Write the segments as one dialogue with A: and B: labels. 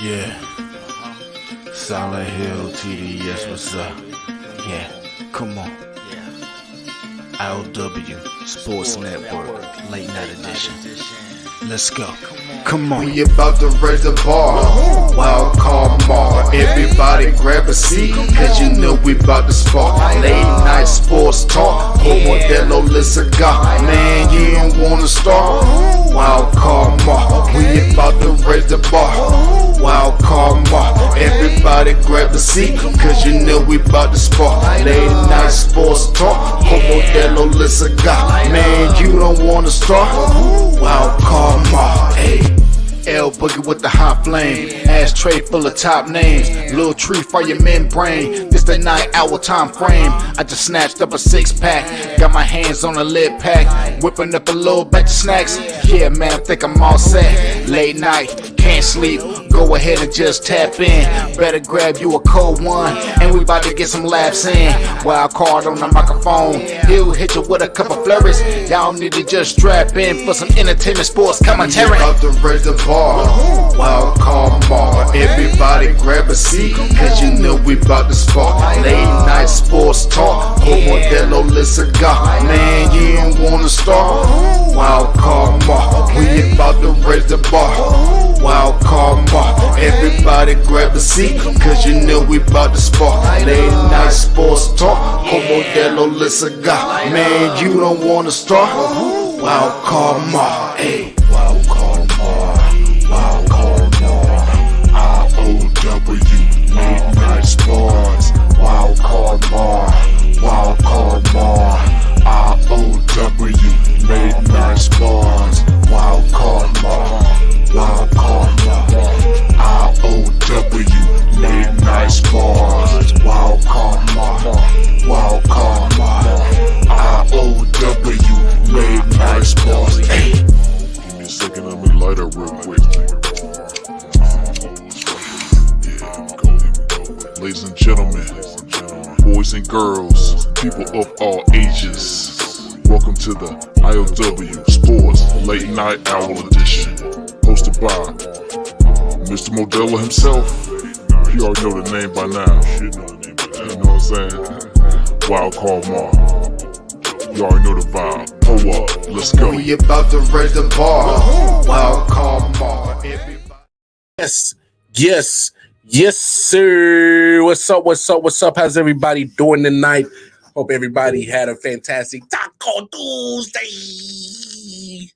A: Yeah. Solid Hill TDS, what's up? Yeah, come on. I.O.W. Sports Network, late night edition. Let's go. Come on.
B: We about to raise the bar. Wildcard Mar. Everybody grab a seat, cause you know we about to spark. Late night sports talk. Modelo cigar. Man, you don't wanna start. Wildcard Mar. We about to raise the bar. Wildcard Mar. Everybody grab a seat, cause you know we about to spark. Late night sports talk. Modelo cigar. Man, you don't wanna start. Wildcard Mar. Hey. L Boogie with the hot flame, ashtray full of top names, little tree for your membrane. This the 9-hour time frame. I just snatched up a 6-pack, got my hands on a lid pack, whipping up a little batch of snacks. Yeah, man, I think I'm all set. Late night, can't sleep. Go ahead and just tap in. Better grab you a cold one, and we about to get some laughs in. Wild card on the microphone, he'll hit you with a couple flurries. Y'all need to just strap in for some entertainment sports commentary. About to raise the bar, Wildcard Mar. Everybody grab a seat, cause you know we about to spark. Late night sports talk, Modelo cigar. Man, you don't wanna start. Wildcard Mar. We about to raise the bar. Wildcard Mar. Everybody grab a seat, cause you know we about to spark. Late night sports talk, Modelo cigar. Man, you don't wanna start. Wildcard Mar. Hey. Wildcard Mar. Wildcard Mar. I.O.W. Late night sports. Wildcard Mar. Wildcard Mar. I.O.W. Late night sports. Wildcard Mar. Wildcard Mar. I.O.W. Late night sports. Wildcard Mar. Wildcard Mar. I.O.W. Late night sports. Hey.
C: Give me a second, let me light up real quick. Ladies and gentlemen, boys and girls, people of all ages, welcome to the I.O.W. Sports Late Night Hour Edition, hosted by Mr. Modelo himself. You already know the name by now. You know what I'm saying? Wildcard Mar. You already know the vibe. Pull up, let's go.
B: We about to raise the bar. Wildcard Mar.
D: Yes, sir. What's up? How's everybody doing tonight? Hope everybody had a fantastic Taco Tuesday.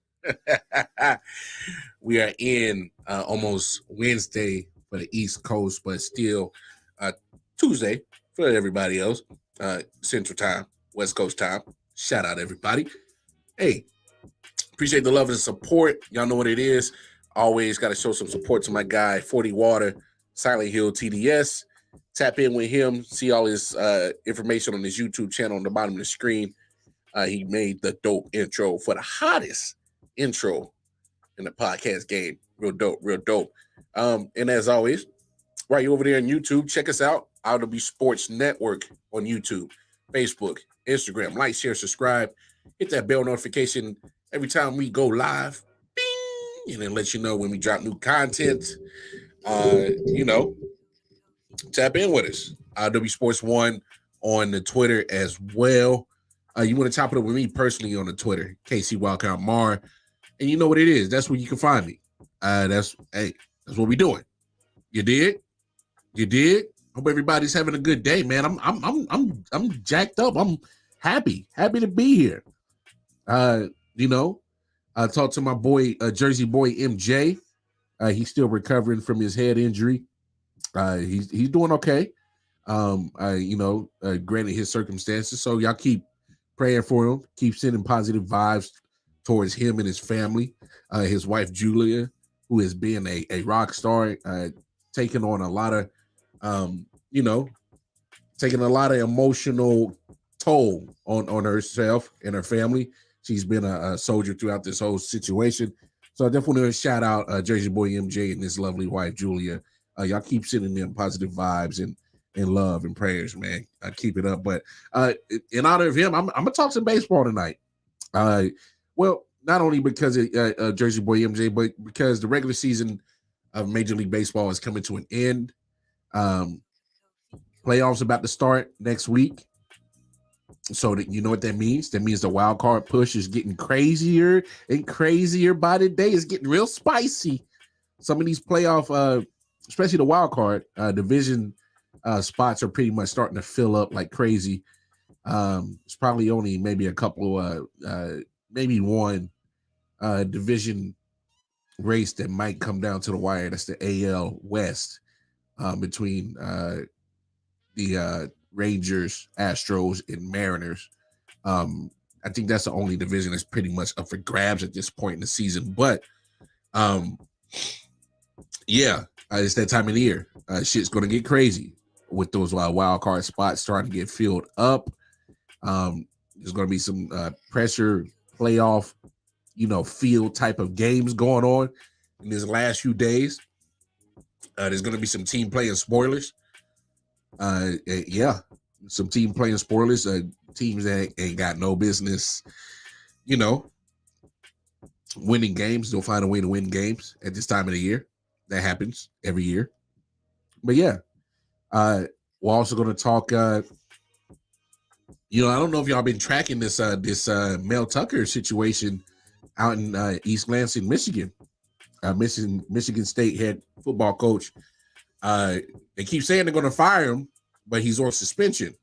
D: We are in almost Wednesday for the East Coast, but still Tuesday for everybody else. Central Time, West Coast Time. Shout out everybody. Hey, appreciate the love and support. Y'all know what it is. Always got to show some support to my guy, 40 Water, Silent Hill TDS. Tap in with him. See all his information on his YouTube channel on the bottom of the screen. He made the dope intro for the hottest intro in the podcast game. Real dope. And as always, while you're over there on YouTube, check us out. I.O.W. Sports Network on YouTube, Facebook, Instagram. Like, share, subscribe. Hit that bell notification every time we go live. Bing! And then let you know when we drop new content. Tap in with us. I.O.W. Sports 1 on the Twitter as well. You want to top it up with me personally on the Twitter, KC Wildcard Mar. And you know what it is. That's where you can find me. That's what we doing. You did? Hope everybody's having a good day, man. I'm jacked up. I'm happy to be here. I talked to my boy, Jersey boy MJ. He's still recovering from his head injury. He's doing okay. Granted his circumstances. So y'all keep praying for him. Keep sending positive vibes towards him and his family. His wife Julia, who has been a rock star, taking on a lot of taking a lot of emotional toll on herself and her family. She's been a soldier throughout this whole situation. So I definitely want to shout out Jersey boy MJ and his lovely wife Julia. Y'all keep sending them positive vibes and love and prayers, man. Keep it up. But in honor of him, I'm gonna talk some baseball tonight. Well, not only because of Jersey boy MJ, but because the regular season of Major League Baseball is coming to an end. Playoffs about to start next week. So that you know what that means? That means the wild card push is getting crazier and crazier by the day. It's getting real spicy. Some of these playoff, especially the wild card division spots are pretty much starting to fill up like crazy. It's probably only maybe a couple, maybe one division race that might come down to the wire. That's the AL West between the Rangers, Astros, and Mariners. I think that's the only division that's pretty much up for grabs at this point in the season. But it's that time of the year. Shit's going to get crazy with those wild card spots starting to get filled up. There's going to be some pressure playoff, field type of games going on in these last few days. There's going to be some team playing spoilers. Some team playing spoilers. Teams that ain't got no business, winning games. They'll find a way to win games at this time of the year. That happens every year. But yeah, we're also going to talk. I don't know if y'all been tracking this Mel Tucker situation out in East Lansing, Michigan. Michigan State head football coach. They keep saying they're going to fire him, but he's on suspension.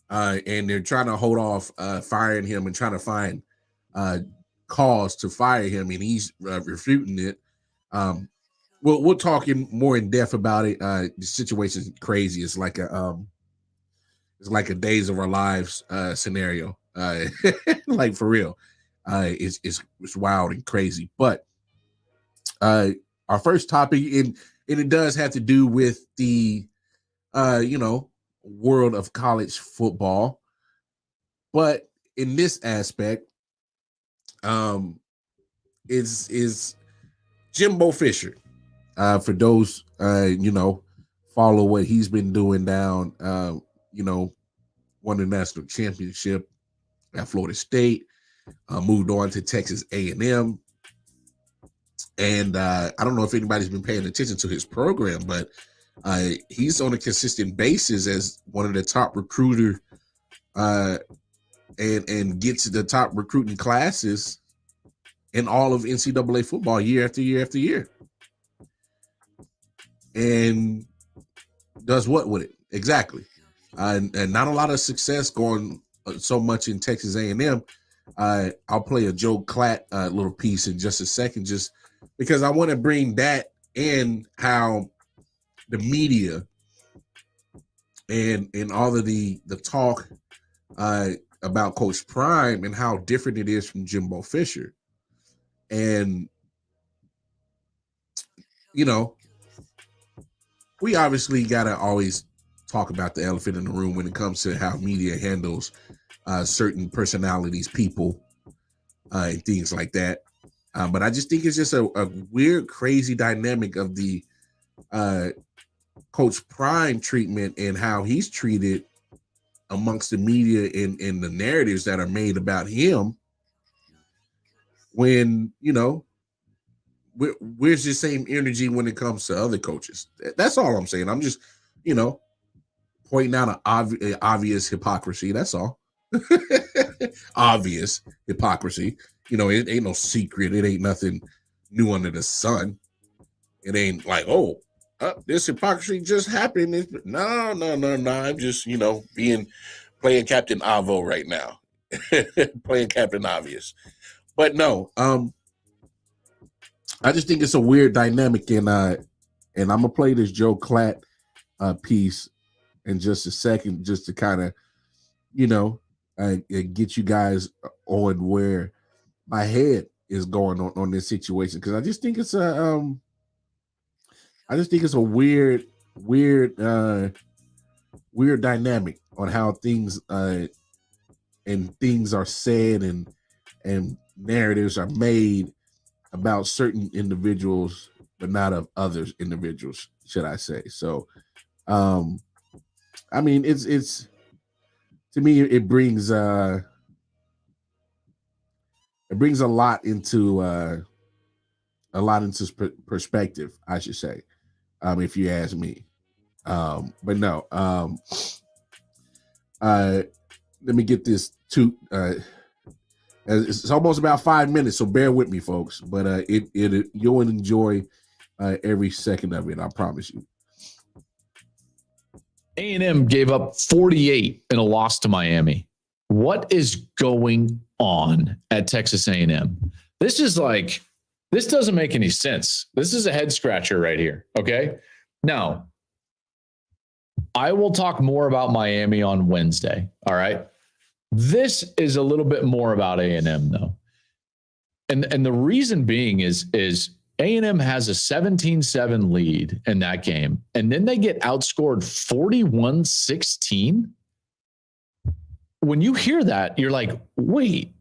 D: And they're trying to hold off firing him and trying to find cause to fire him, and he's refuting it. We'll talk more in depth about it. The situation's crazy. It's like a Days of Our Lives scenario. Like for real. It's wild and crazy. But our first topic, and it does have to do with the world of college football. But in this aspect, is Jimbo Fisher. For those follow what he's been doing down, won the national championship at Florida State, moved on to Texas A&M. And I don't know if anybody's been paying attention to his program, but he's on a consistent basis as one of the top recruiter and gets the top recruiting classes in all of NCAA football year after year after year. And does what with it? Exactly. And not a lot of success going so much in Texas A&M. I'll play a Joe Klatt little piece in just a second, just because I want to bring that in, how the media and all of the talk about Coach Prime and how different it is from Jimbo Fisher. And, we obviously got to always talk about the elephant in the room when it comes to how media handles certain personalities, people, and things like that. But I just think it's just a weird, crazy dynamic of the Coach Prime treatment and how he's treated amongst the media and the narratives that are made about him when, where's the same energy when it comes to other coaches? That's all I'm saying. I'm just, pointing out an obvious hypocrisy. That's all. Obvious hypocrisy. It ain't no secret. It ain't nothing new under the sun. It ain't like, this hypocrisy just happened. No. I'm just, playing Captain Avo right now. Playing Captain Obvious. But no, I just think it's a weird dynamic, and I'm gonna play this Joe Klatt piece in just a second, just to kind of, get you guys on where my head is going on this situation, because I just think it's a weird dynamic on how things things are said and narratives are made about certain individuals, but not of others individuals, should I say. So, it's to me, it brings a lot into a lot into perspective, I should say, if you ask me. But no, let me get this to. It's almost about 5 minutes, so bear with me, folks. But you'll enjoy every second of it. I promise you.
E: A&M gave up 48 in a loss to Miami. What is going on at Texas A&M? This doesn't make any sense. This is a head scratcher right here. Okay. Now, I will talk more about Miami on Wednesday. All right. This is a little bit more about A&M though. And the reason being is A&M has a 17-7 lead in that game, and then they get outscored 41-16. When you hear that, you're like, wait,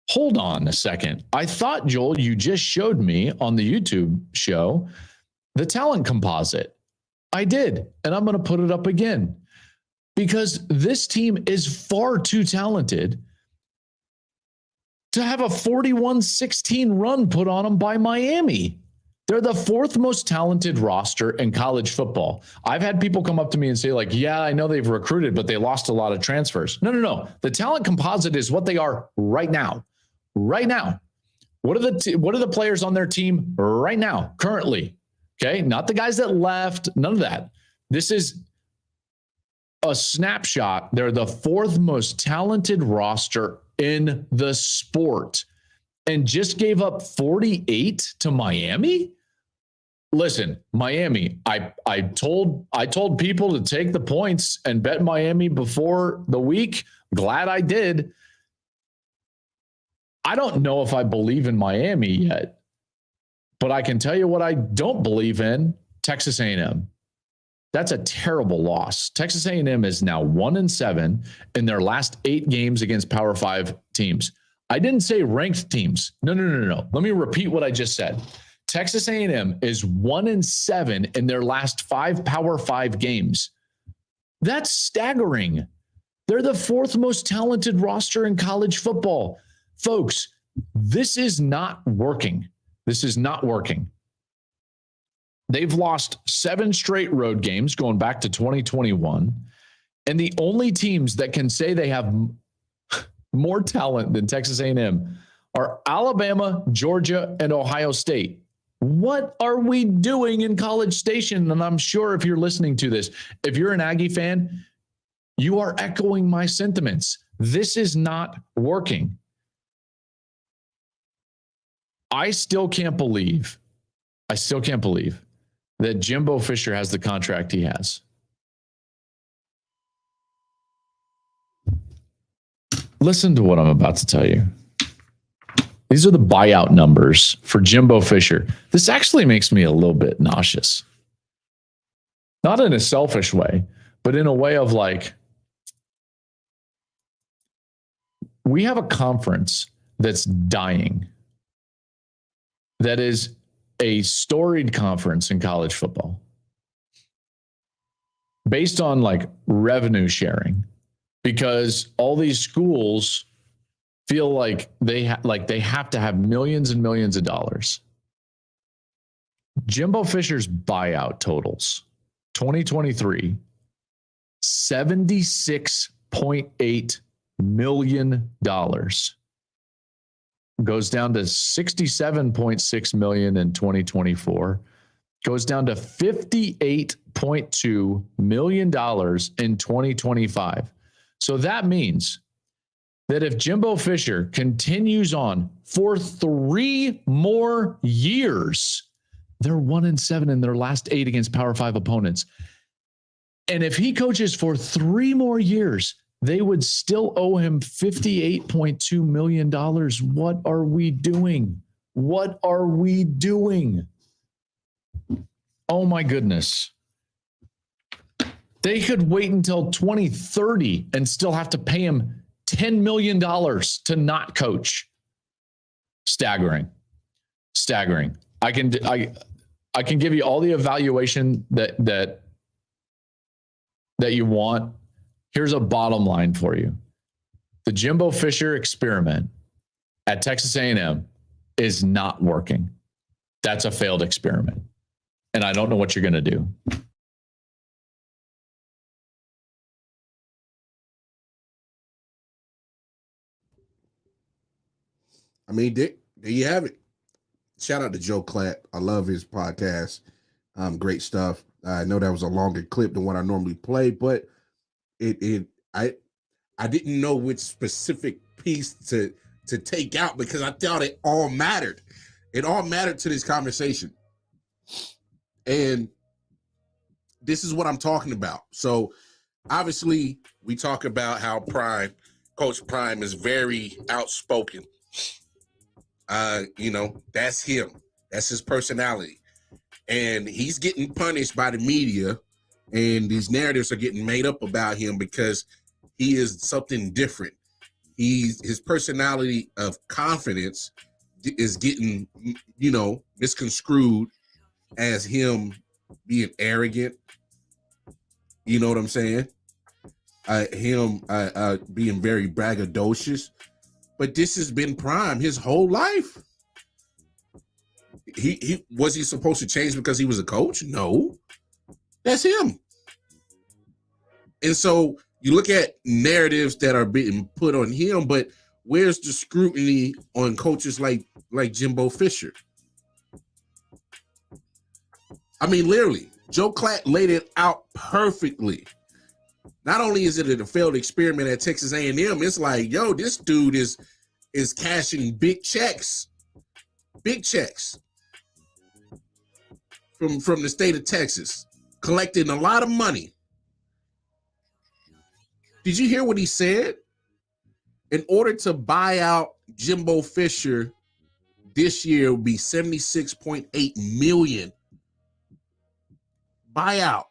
E: hold on a second. I thought, Joel, you just showed me on the YouTube show the talent composite. I did, and I'm going to put it up again because this team is far too talented to have a 41-16 run put on them by Miami. They're the fourth most talented roster in college football. I've had people come up to me and say, like, yeah, I know they've recruited, but they lost a lot of transfers. No. The talent composite is what they are right now. Right now. What are the players on their team right now, currently? Okay, not the guys that left, none of that. This is a snapshot. They're the fourth most talented roster in the sport and just gave up 48 to Miami. Listen, Miami, I told people to take the points and bet Miami before the week. Glad I did. I don't know if I believe in Miami yet, but I can tell you what I don't believe in: Texas A&M. That's a terrible loss. Texas A&M is now 1-7 in their last 8 games against Power 5 teams. I didn't say ranked teams. No. Let me repeat what I just said. Texas A&M is 1-7 in their last 5 Power 5 games. That's staggering. They're the fourth most talented roster in college football. Folks, this is not working. This is not working. They've lost 7 straight road games going back to 2021. And the only teams that can say they have more talent than Texas A&M are Alabama, Georgia, and Ohio State. What are we doing in College Station? And I'm sure if you're listening to this, if you're an Aggie fan, you are echoing my sentiments. This is not working. I still can't believe that Jimbo Fisher has the contract he has. Listen to what I'm about to tell you. These are the buyout numbers for Jimbo Fisher. This actually makes me a little bit nauseous. Not in a selfish way, but in a way of like, we have a conference that's dying. That is a storied conference in college football based on like revenue sharing, because all these schools feel like they have to have millions and millions of dollars. Jimbo Fisher's buyout totals 2023 $76.8 million. Goes down to $67.6 million in 2024, goes down to $58.2 million in 2025. So that means that if Jimbo Fisher continues on for 3 more years, they're 1-7 in their last 8 against Power 5 opponents. And if he coaches for 3 more years, they would still owe him $58.2 million. What are we doing? What are we doing? Oh my goodness. They could wait until 2030 and still have to pay him $10 million to not coach. Staggering. I can give you all the evaluation that you want. Here's a bottom line for you. The Jimbo Fisher experiment at Texas A&M is not working. that's a failed experiment. And I don't know what you're going to do.
D: I mean, Dick, there you have it. Shout out to Joe Klatt. I love his podcast. Great stuff. I know that was a longer clip than what I normally play, but I didn't know which specific piece to take out because I thought it all mattered. It all mattered to this conversation. And this is what I'm talking about. So obviously we talk about how Coach Prime is very outspoken. That's him. That's his personality. And he's getting punished by the media, and these narratives are getting made up about him because he is something different. His personality of confidence is getting, misconstrued as him being arrogant. You know what I'm saying? Him being very braggadocious. But this has been Prime his whole life. He was he supposed to change because he was a coach? No. That's him. And so you look at narratives that are being put on him, but where's the scrutiny on coaches like Jimbo Fisher? I mean, literally, Joe Klatt laid it out perfectly. Not only is it a failed experiment at Texas A&M, it's like, yo, this dude is cashing big checks from the state of Texas, collecting a lot of money. Did you hear what he said? In order to buy out Jimbo Fisher this year would be $76.8 million. Buyout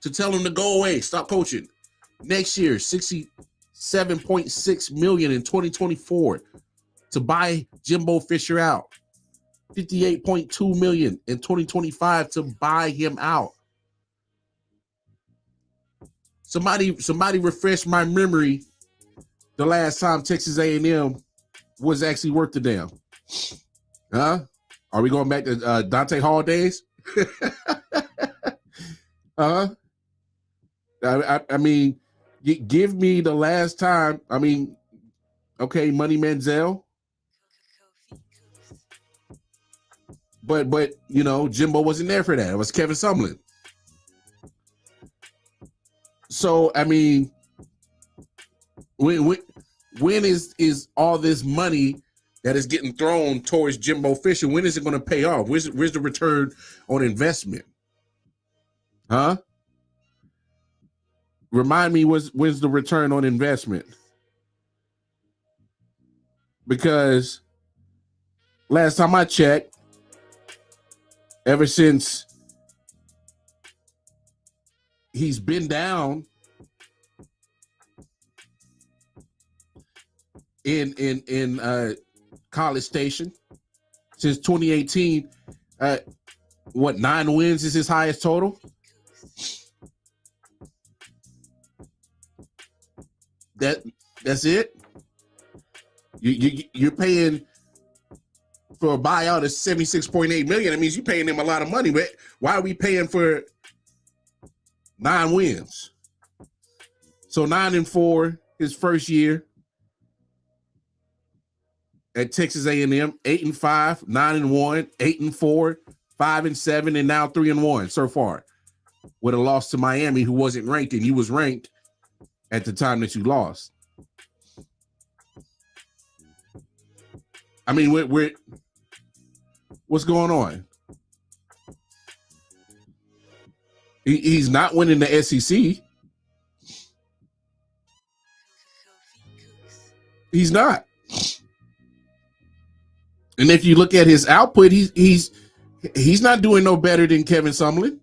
D: to tell him to go away, stop coaching. Next year, $67.6 million in 2024 to buy Jimbo Fisher out. $58.2 million in 2025 to buy him out. Somebody refresh my memory the last time Texas A&M was actually worth the damn. Huh? Are we going back to Dante Hall days? I mean, give me the last time. I mean, okay, Money Manziel. But Jimbo wasn't there for that. It was Kevin Sumlin. So, I mean, when is all this money that is getting thrown towards Jimbo Fisher, when is it going to pay off? Where's the return on investment? Huh? Remind me, when's the return on investment? Because last time I checked, ever since he's been down in College Station since 2018, 9 wins is his highest total? That's it? You're paying for a buyout of $76.8 million. That means you're paying him a lot of money. But why are we paying for 9 wins? So 9-4 his first year at Texas A&M, 8-5, 9-1, 8-4, 5-7, and now 3-1 so far. With a loss to Miami, who wasn't ranked, and you was ranked at the time that you lost. I mean, what's going on? He's not winning the SEC. He's not. And if you look at his output, he's not doing no better than Kevin Sumlin.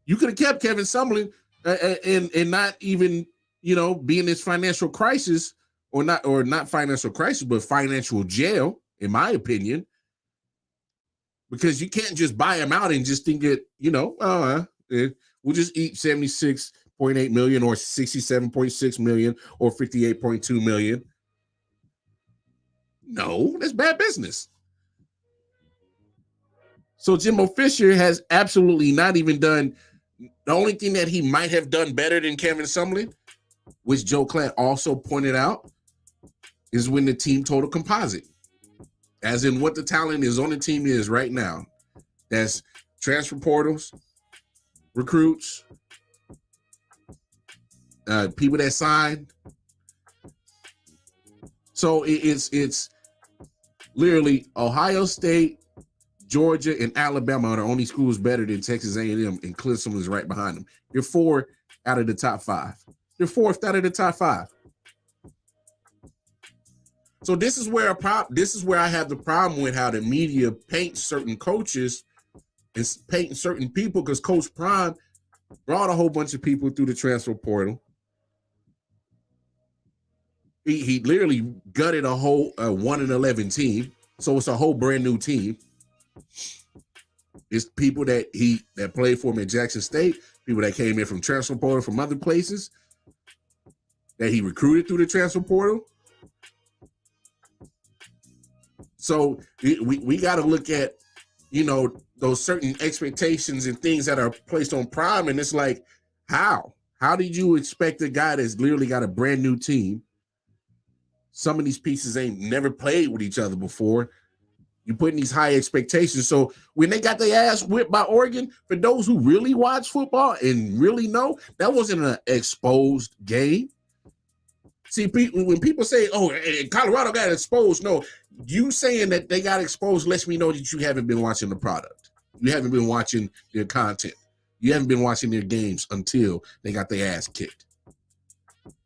D: You could have kept Kevin Sumlin and not even, be in this financial crisis, or not financial crisis, but financial jail, in my opinion, because you can't just buy him out and just think it, we'll just eat $76.8 million or $67.6 million or $58.2 million. No, that's bad business. So Jimbo Fisher has absolutely not even done. The only thing that he might have done better than Kevin Sumlin, which Joe Clatt also pointed out, is when the team total composite, as in what the talent is on the team is right now. That's transfer portals, recruits, people that signed. So it's literally Ohio State, Georgia, and Alabama are the only schools better than Texas A&M, and Clemson is right behind them. You're 4 out of the top 5. You're 4th out of the top 5. So this is where I have the problem with how the media paints certain coaches and painting certain people, because Coach Prime brought a whole bunch of people through the transfer portal. He literally gutted a whole 1-11 team, so it's a whole brand new team. It's people that played for him at Jackson State, people that came in from transfer portal from other places that he recruited through the transfer portal. So we got to look at, those certain expectations and things that are placed on Prime, and it's like, how did you expect a guy that's literally got a brand new team? Some of these pieces ain't never played with each other before. You're putting these high expectations. So when they got their ass whipped by Oregon, for those who really watch football and really know, that wasn't an exposed game. See, when people say, oh, Colorado got exposed, no, you saying that they got exposed lets me know that you haven't been watching the product. You haven't been watching their content. You haven't been watching their games until they got their ass kicked.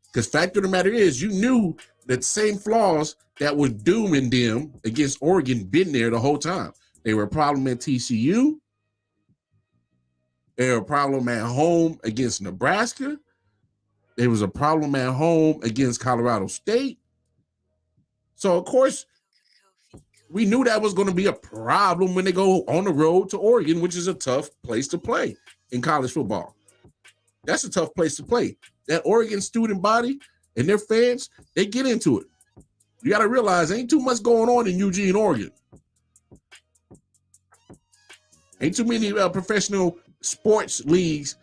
D: Because fact of the matter is, you knew that same flaws that were dooming them against Oregon been there the whole time. They were a problem at TCU. They were a problem at home against Nebraska. There was a problem at home against Colorado State. So, of course, we knew that was going to be a problem when they go on the road to Oregon, which is a tough place to play in college football. That's a tough place to play. That Oregon student body and their fans, they get into it. You got to realize ain't too much going on in Eugene, Oregon. Ain't too many professional sports leagues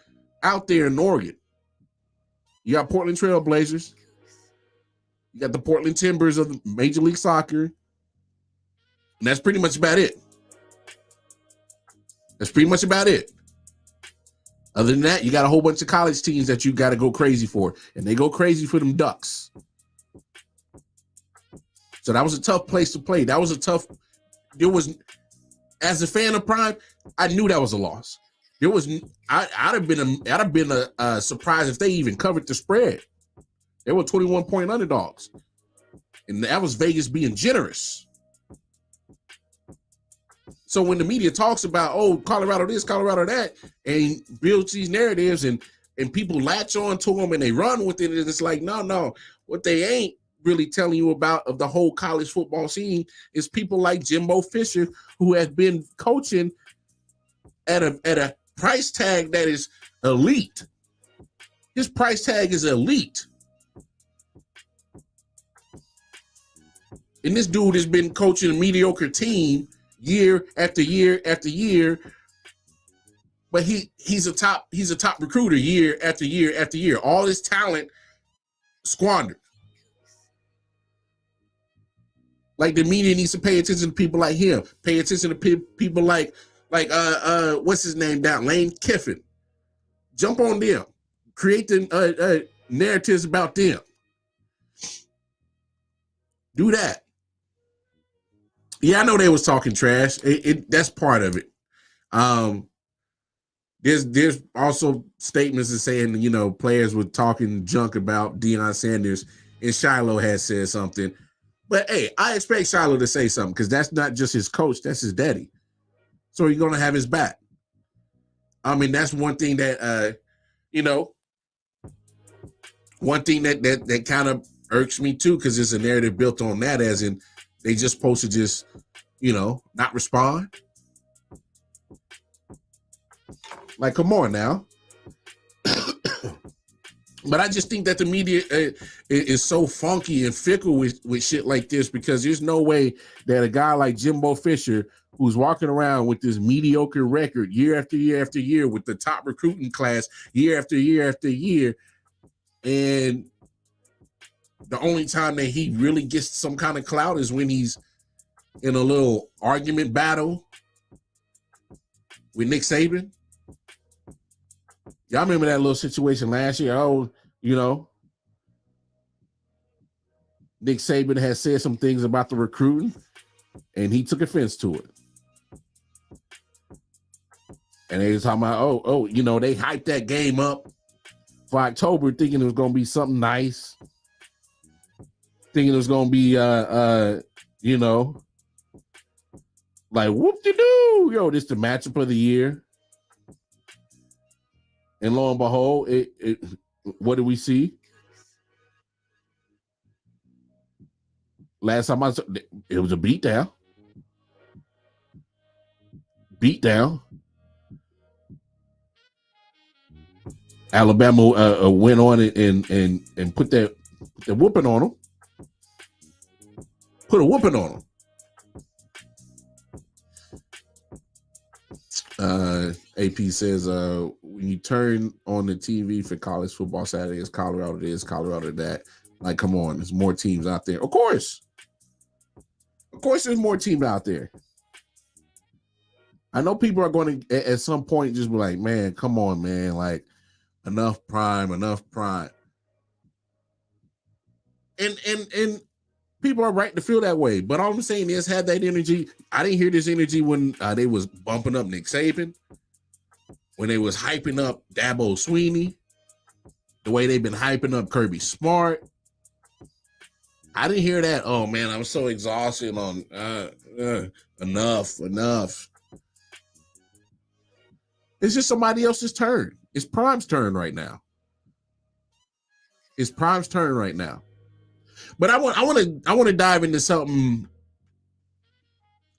D: out there in Oregon. You got Portland Trail Blazers. You got the Portland Timbers of Major League Soccer. And that's pretty much about it. Other than that, you got a whole bunch of college teams that you got to go crazy for. And they go crazy for them Ducks. So that was a tough place to play. As a fan of Prime, I knew that was a loss. I'd have been a surprise if they even covered the spread. They were 21-point underdogs. And that was Vegas being generous. So when the media talks about, oh, Colorado this, Colorado that, and builds these narratives and people latch on to them and they run with it, and it's like, no. What they ain't really telling you about of the whole college football scene is people like Jimbo Fisher, who has been coaching at a price tag that is elite. His price tag is elite. And this dude has been coaching a mediocre team year after year after year, but he's a top recruiter year after year after year. All this talent squandered. Like, the media needs to pay attention to people like him. Pay attention to people like what's his name down, Lane Kiffin. Jump on them. Create the narratives about them. Do that. Yeah, I know they was talking trash. That's part of it. There's also statements that saying, players were talking junk about Deion Sanders, and Shiloh has said something. But hey, I expect Shiloh to say something, because that's not just his coach, that's his daddy. So you're gonna have his back. I mean, that's one thing that one thing that kind of irks me too, because there's a narrative built on that, as in they just supposed to just, not respond. Like, come on now. But I just think that the media is so funky and fickle with shit like this, because there's no way that a guy like Jimbo Fisher, who's walking around with this mediocre record year after year after year with the top recruiting class year after year after year. And the only time that he really gets some kind of clout is when he's in a little argument battle with Nick Saban. Y'all remember that little situation last year? Oh, you know, Nick Saban had said some things about the recruiting, and he took offense to it. And they were talking about, you know, they hyped that game up for October, thinking it was going to be something nice, thinking it was going to be, you know, like whoop-de-doo, yo, this the matchup of the year. And lo and behold, what do we see? Last time I saw it was a beatdown. Alabama went on and put that whooping on them. Put a whooping on them. AP says, when you turn on the TV for college football Saturday, it's Colorado this, Colorado that. Like, come on, there's more teams out there. Of course, there's more teams out there. I know people are going to, at some point, just be like, man, come on, man. Like, enough prime. And people are right to feel that way. But all I'm saying is, have that energy. I didn't hear this energy when they was bumping up Nick Saban, when they was hyping up Dabo Swinney, the way they've been hyping up Kirby Smart. I didn't hear that. Oh man, I'm so exhausted on enough. It's just somebody else's turn. It's Prime's turn right now. But I want to dive into something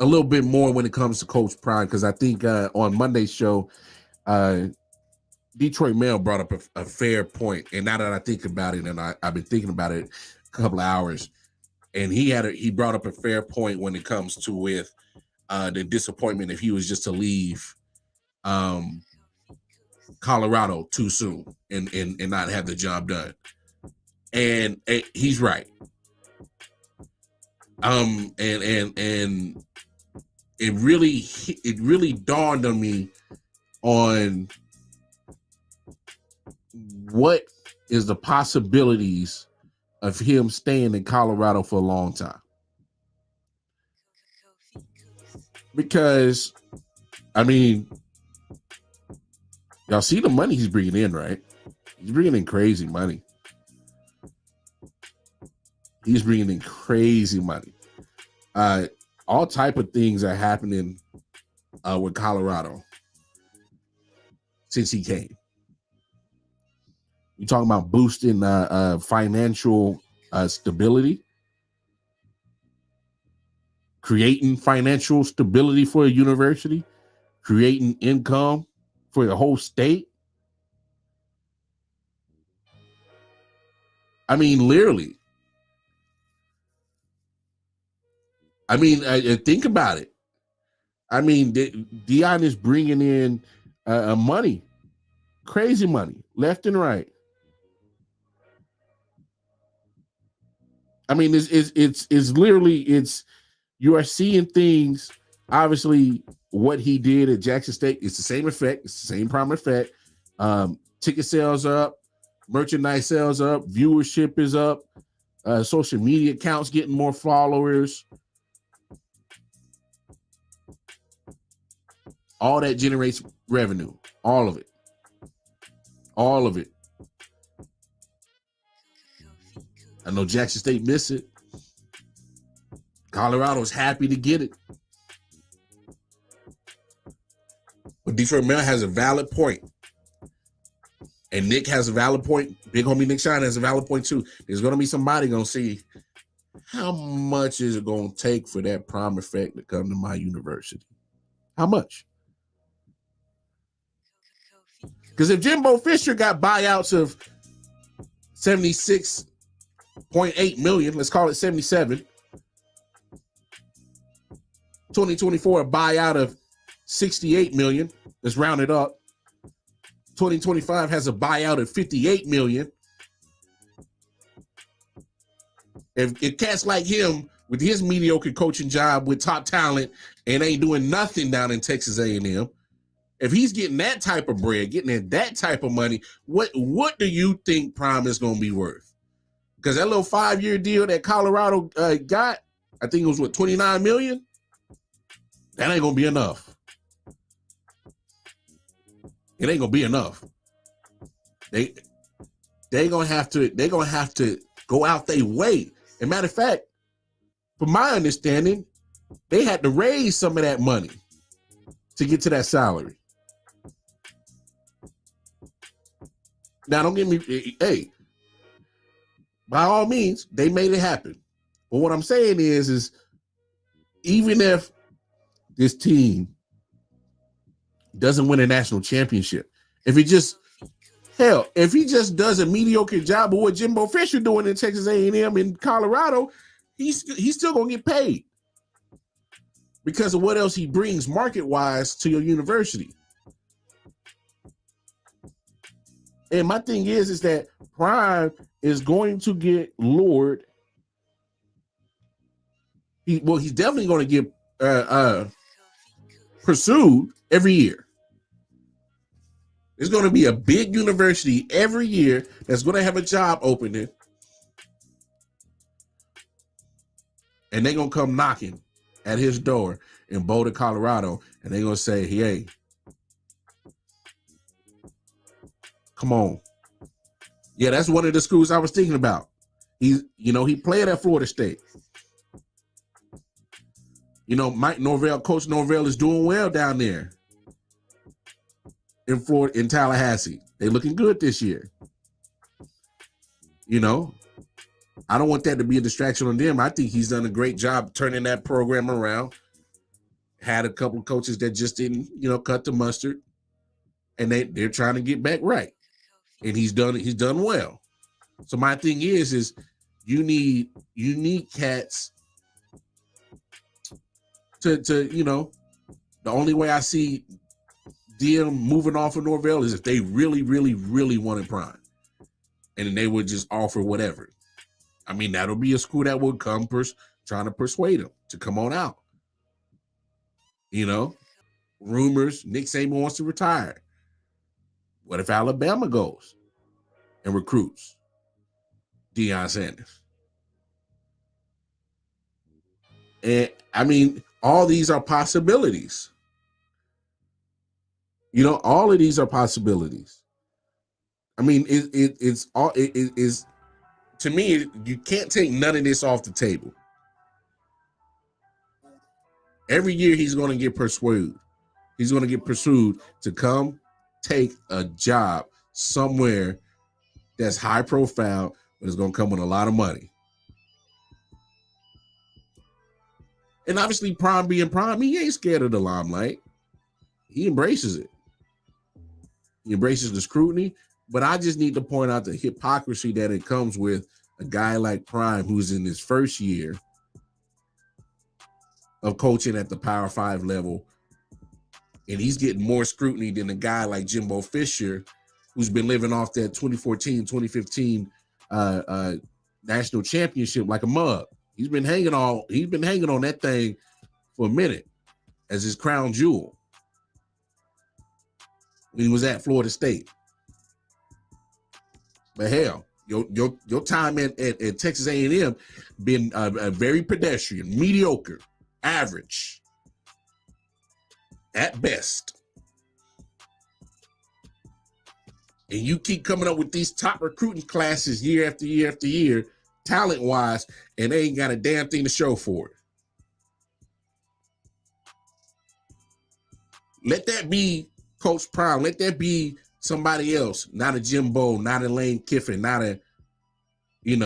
D: a little bit more when it comes to Coach Prime, because I think on Monday's show, Detroit Mail brought up a fair point. And now that I think about it, and I've been thinking about it a couple of hours, and he brought up a fair point when it comes to with the disappointment if he was just to leave Colorado too soon and not have the job done. And he's right. And it really dawned on me on what is the possibilities of him staying in Colorado for a long time. Because, I mean, y'all see the money he's bringing in, right? He's bringing in crazy money. All type of things are happening with Colorado since he came. You're talking about boosting financial stability, creating financial stability for a university, creating income for the whole state. I mean, literally. I mean, think about it. I mean, Deion is bringing in money, crazy money, left and right. I mean, it's literally, you are seeing things. Obviously, what he did at Jackson State, it's the same effect. It's the same prime effect. Ticket sales up, merchandise sales up, viewership is up, social media accounts getting more followers. All that generates revenue. All of it. I know Jackson State missed it. Colorado's happy to get it. But Detroit Mail has a valid point. And Nick has a valid point. Big homie Nick Shine has a valid point too. There's going to be somebody going to see how much is it going to take for that prime effect to come to my university. How much? Because if Jimbo Fisher got buyouts of 76.8 million, let's call it 77, 2024, a buyout of $68 million. Let's round it up. 2025 has a buyout of $58 million. If cats like him with his mediocre coaching job with top talent and ain't doing nothing down in Texas A&M, if he's getting that type of bread, getting that type of money, what do you think Prime is going to be worth? Because that little 5-year deal that Colorado got, I think it was what, $29 million? That ain't going to be enough. It ain't going to be enough. They going to have to go out their way. As a matter of fact, from my understanding, they had to raise some of that money to get to that salary. Now, don't get me, hey, by all means, they made it happen. But what I'm saying is even if this team doesn't win a national championship, if he just does a mediocre job of what Jimbo Fisher doing in Texas A&M in Colorado, he's still gonna get paid because of what else he brings market-wise to your university. And my thing is that Prime is going to get lured. He's definitely going to get pursued every year. There's going to be a big university every year that's going to have a job opening, and they're going to come knocking at his door in Boulder, Colorado, and they're going to say, hey, come on. Yeah, that's one of the schools I was thinking about. He played at Florida State. Mike Norvell, Coach Norvell is doing well down there in Florida, in Tallahassee. They're looking good this year. I don't want that to be a distraction on them. I think he's done a great job turning that program around. Had a couple of coaches that just didn't, cut the mustard, and they're trying to get back right. And he's done well. So my thing is you need cats to the only way I see DM moving off of Norvell is if they really, really, really wanted Prime. And then they would just offer whatever. I mean, that'll be a school that would come trying to persuade him to come on out. Rumors, Nick Saban wants to retire. What if Alabama goes and recruits Deion Sanders? And I mean, all these are possibilities. All of these are possibilities. I mean, it's all it is to me. You can't take none of this off the table. Every year he's going to get pursued. He's going to get pursued to come take a job somewhere that's high profile, but it's going to come with a lot of money. And obviously, Prime being Prime, he ain't scared of the limelight. He embraces it. He embraces the scrutiny. But I just need to point out the hypocrisy that it comes with a guy like Prime, who's in his first year of coaching at the Power 5 level. And he's getting more scrutiny than a guy like Jimbo Fisher, who's been living off that 2014, 2015 national championship like a mug. He's been hanging on that thing for a minute as his crown jewel when he was at Florida State. But hell, your time at Texas A&M been a very pedestrian, mediocre, average at best. And you keep coming up with these top recruiting classes year after year after year, talent-wise, and they ain't got a damn thing to show for it. Let that be Coach Prime. Let that be somebody else, not a Jimbo, not a Lane Kiffin, not a, Nick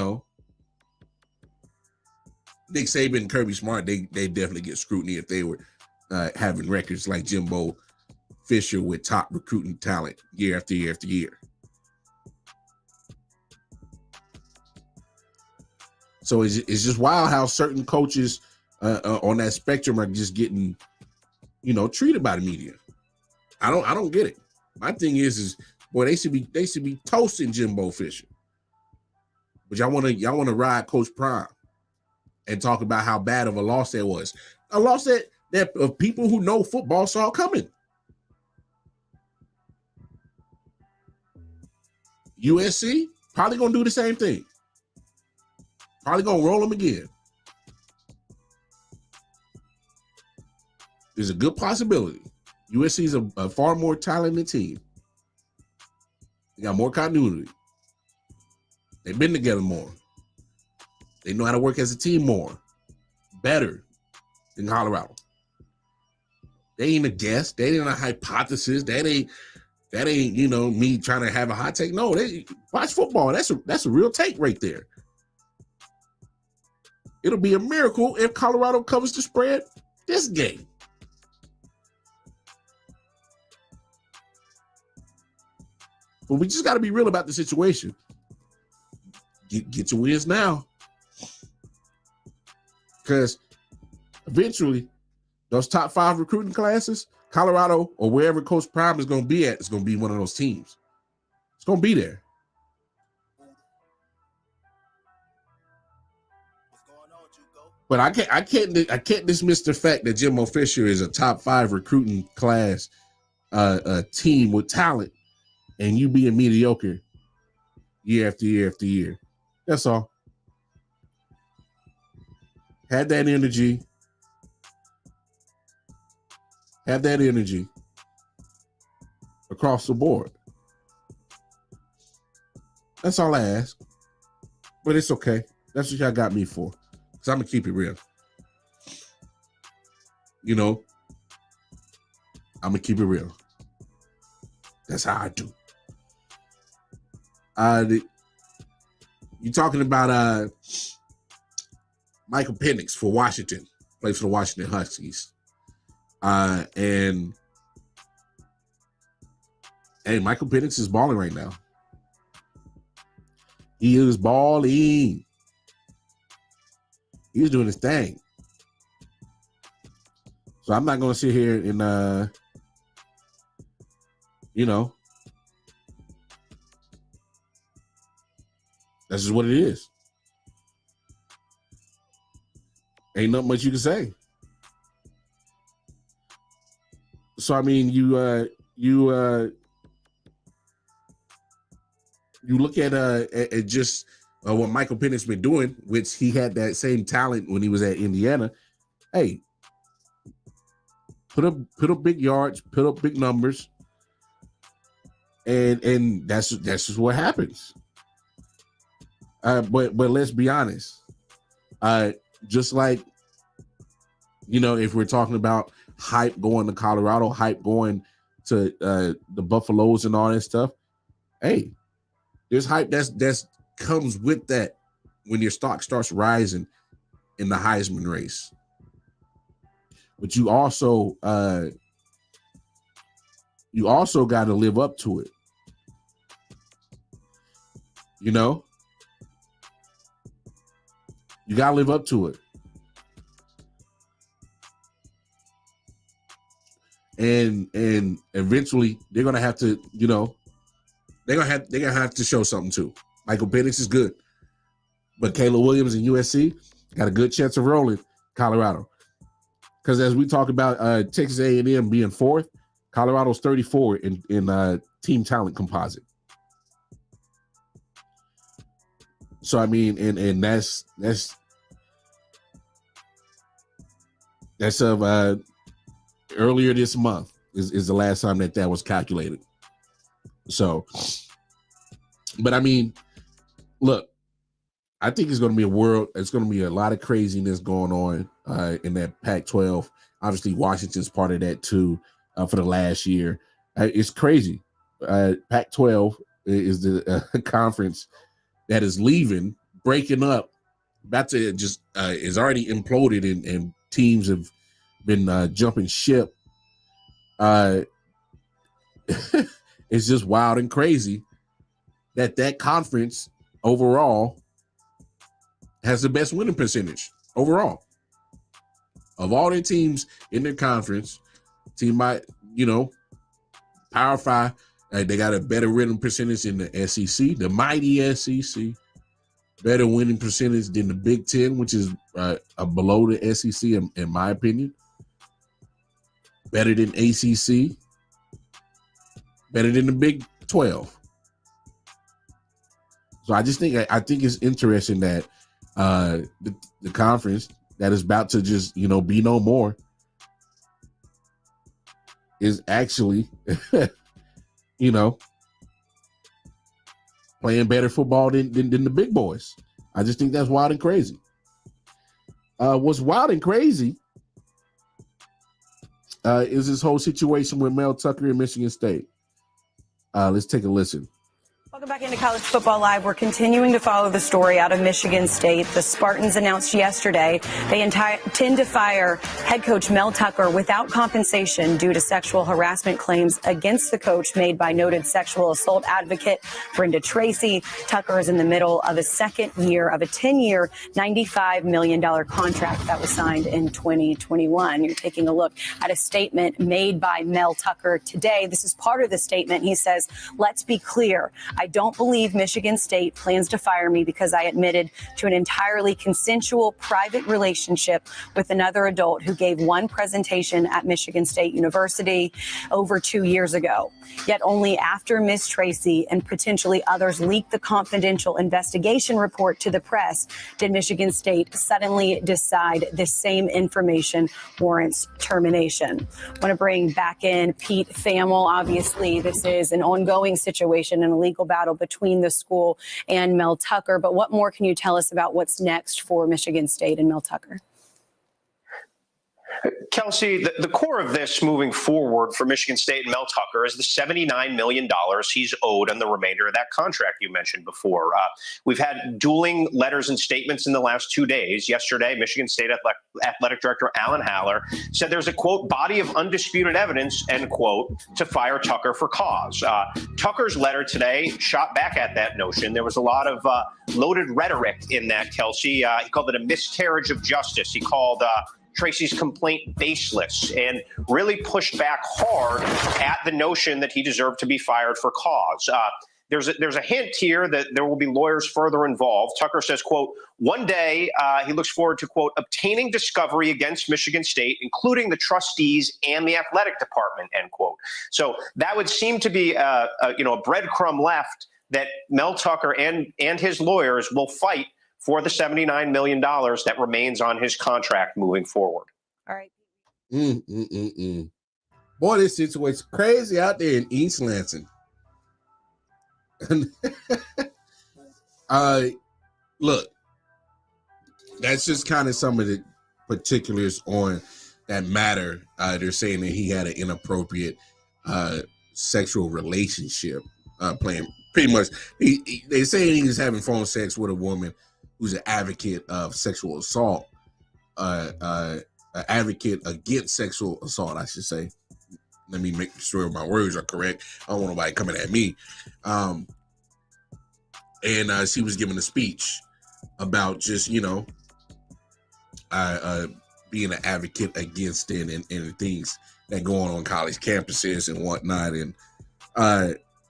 D: Saban and Kirby Smart. They definitely get scrutiny if they were having records like Jimbo Fisher with top recruiting talent year after year after year. So it's just wild how certain coaches on that spectrum are just getting, treated by the media. I don't get it. My thing is boy, they should be toasting Jimbo Fisher. But y'all want to ride Coach Prime and talk about how bad of a loss that was. A loss that of people who know football saw coming. USC probably gonna do the same thing. Probably gonna roll them again. There's a good possibility. USC is a far more talented team. They got more continuity. They've been together more. They know how to work as a team more. Better than Colorado. They ain't a guess. They ain't a hypothesis. That ain't me trying to have a hot take. No, they watch football. That's a real take right there. It'll be a miracle if Colorado covers the spread this game. But we just got to be real about the situation. Get your wins now. Because eventually, those top 5 recruiting classes, Colorado or wherever Coach Prime is going to be at, is going to be one of those teams. It's going to be there. But I can't dismiss the fact that Jimbo Fisher is a top 5 recruiting class team with talent, and you being mediocre year after year after year. That's all. Have that energy. Have that energy across the board. That's all I ask. But it's okay. That's what y'all got me for. Because I'm going to keep it real. I'm going to keep it real. That's how I do. You talking about Michael Penix for Washington, plays for the Washington Huskies. And hey, Michael Penix is balling right now. He is balling. He's doing his thing. So I'm not going to sit here and, that's just what it is. Ain't nothing much you can say. So, I mean, you look at just what Michael Penix been doing, which he had that same talent when he was at Indiana. Hey, put up big yards, put up big numbers, and that's just what happens. But let's be honest. Just like, if we're talking about hype going to Colorado, hype going to the Buffaloes and all that stuff, hey, there's hype that's comes with that when your stock starts rising in the Heisman race. But you also got to live up to it. You got to live up to it. And eventually they're going to have to, they're going to have to show something too. Michael Penix is good. But Caleb Williams and USC got a good chance of rolling Colorado. Because as we talk about Texas A&M being 4th, Colorado's 34 in team talent composite. So I mean, and that's of earlier this month is the last time that was calculated. So, but I mean, look, I think it's going to be it's going to be a lot of craziness going on in that Pac-12. Obviously, Washington's part of that too for the last year. It's crazy. Pac-12 is the conference that is leaving, breaking up, about to just is already imploded, and teams have been jumping ship. It's just wild and crazy that conference overall has the best winning percentage overall. of all the teams in their conference, team might, Power 5, they got a better winning percentage in the SEC, the mighty SEC, better winning percentage than the Big Ten, which is below the SEC in my opinion. Better than ACC, better than the Big 12. So I think it's interesting that the conference that is about to just be no more is actually playing better football than the big boys. I just think that's wild and crazy. What's wild and crazy is this whole situation with Mel Tucker in Michigan State. Let's take a listen.
F: Welcome back into College Football Live. We're continuing to follow the story out of Michigan State. The Spartans announced yesterday they intend to fire head coach Mel Tucker without compensation due to sexual harassment claims against the coach made by noted sexual assault advocate Brenda Tracy. Tucker is in the middle of a second year of a 10-year, $95 million contract that was signed in 2021. You're taking a look at a statement made by Mel Tucker today. This is part of the statement. He says, "Let's be clear. I don't believe Michigan State plans to fire me because I admitted to an entirely consensual private relationship with another adult who gave one presentation at Michigan State University over 2 years ago. Yet only after Ms. Tracy and potentially others leaked the confidential investigation report to the press did Michigan State suddenly decide this same information warrants termination." I want to bring back in Pete Thamel. Obviously, this is an ongoing situation and a legal battle between the school and Mel Tucker. But what more can you tell us about what's next for Michigan State and Mel Tucker?
G: Kelsey, the core of this moving forward for Michigan State and Mel Tucker is the $79 million he's owed on the remainder of that contract you mentioned before. We've had dueling letters and statements in the last 2 days. Yesterday, Michigan State Athletic Director Alan Haller said there's a, quote, body of undisputed evidence, end quote, to fire Tucker for cause. Tucker's letter today shot back at that notion. There was a lot of loaded rhetoric in that, Kelsey. He called it a miscarriage of justice. He called Tracy's complaint baseless and really pushed back hard at the notion that he deserved to be fired for cause. There's a hint here that there will be lawyers further involved. Tucker says, quote, one day he looks forward to, quote, obtaining discovery against Michigan State, including the trustees and the athletic department, end quote. So that would seem to be a breadcrumb left that Mel Tucker and his lawyers will fight for the $79 million that remains on his contract moving forward.
F: All right.
D: Boy, this situation's crazy out there in East Lansing. Look, that's just kind of some of the particulars on that matter. They're saying that he had an inappropriate sexual relationship, playing pretty much. They say he was having phone sex with a woman who's an advocate of sexual assault, an advocate against sexual assault, I should say. Let me make sure my words are correct. I don't want nobody coming at me. And she was giving a speech about just, being an advocate against it and things that go on college campuses and whatnot. And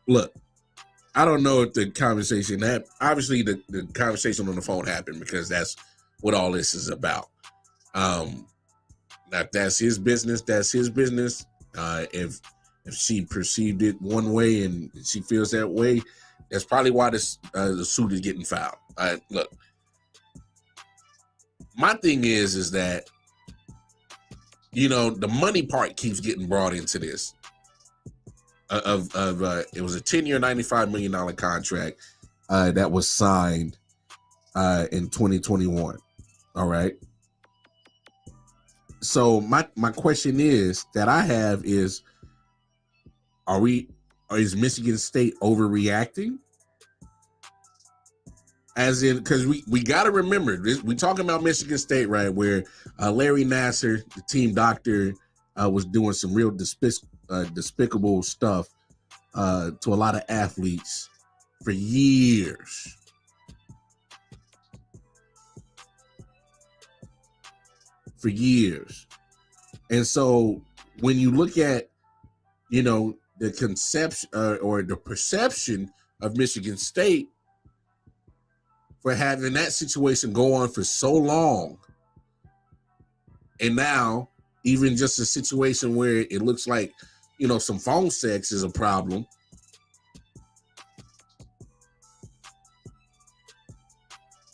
D: look, I don't know if the conversation obviously the conversation on the phone happened because that's what all this is about. Now, if that's his business, that's his business. If she perceived it one way and she feels that way, that's probably why the suit is getting filed. Look, my thing is that, the money part keeps getting brought into this. It was a 10-year, $95 million contract that was signed in 2021. All right. So my question is is Michigan State overreacting? As in, because we got to remember this, we talking about Michigan State, right? Where Larry Nassar, the team doctor, was doing some real despicable stuff to a lot of athletes for years. for years. And so when you look at, the conception or the perception of Michigan State for having that situation go on for so long, and now even just a situation where it looks like, some phone sex is a problem.